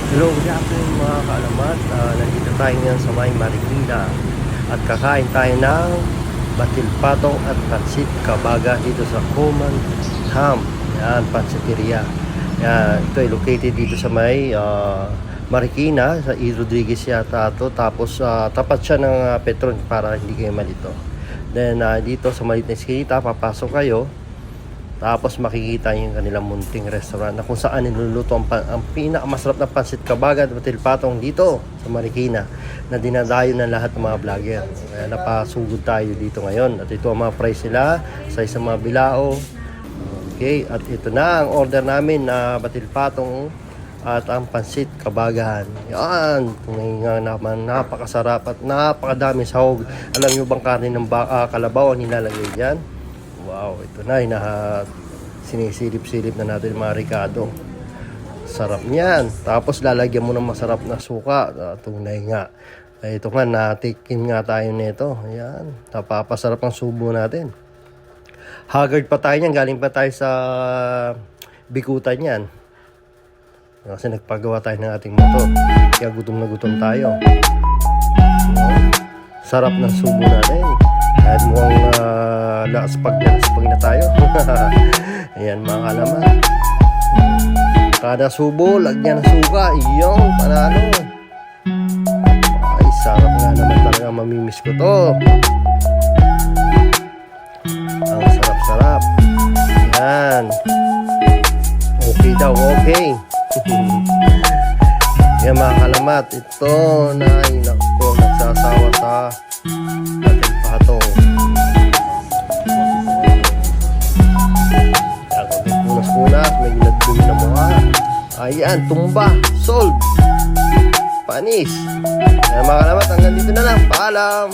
Hello, good afternoon mga kaalamat. Nandito tayo ngayon sa May Marikina at kakain tayo ng batil patong at pansit kabaga dito sa Coman Ham. Yan, pansiteria. Yan, ito ay located dito sa May Marikina, sa E. Rodriguez yata ito. Tapos tapat siya ng Petron para hindi kayo malito. Then dito sa maliit na eskinita, papasok kayo. Tapos makikita yung kanilang munting restaurant na kung saan niluluto ang pinakamasarap na pansit kabaga at batil patong dito sa Marikina na dinadayo ng lahat ng mga vlogger. Kaya napasugod tayo dito ngayon. At ito ang mga price nila sa isang mga bilao. Okay, at ito na ang order namin na batil patong at ang pansit kabagahan. Yan, nga naman, napakasarap at napakadami sahog. Alam nyo bang karne ng kalabaw ang nilalagay dyan? Wow, ito na, sinisilip-silip na natin mga Ricardo. Sarap niyan. Tapos lalagyan mo ng masarap na suka. Tunay nga. Ito nga, natikim nga tayo nito. Ayan, napapasarap ang subo natin. Haggard pa tayo niyan, galing pa tayo sa bikutan yan. Kasi nagpagawa tayo ng ating motor. Kaya gutom na gutom tayo. Sarap ng subo natin. Kahit mukhang laspag na tayo. Ayan mga kalaman. Kada subo, lagyan ng suka. Iyong panalo. Ay, sarap nga naman talaga. Mamimiss ko to. Ang sarap-sarap. Ayan. Okay daw, okay. Ayan mga kalamat. Ito na inako nagsasawa sa batil patong. Punas-punas, may ginagdumi na mukha. Ayan, tumba, solve, panis. Ayan mga kalamat, hanggang dito na lang. Paalam.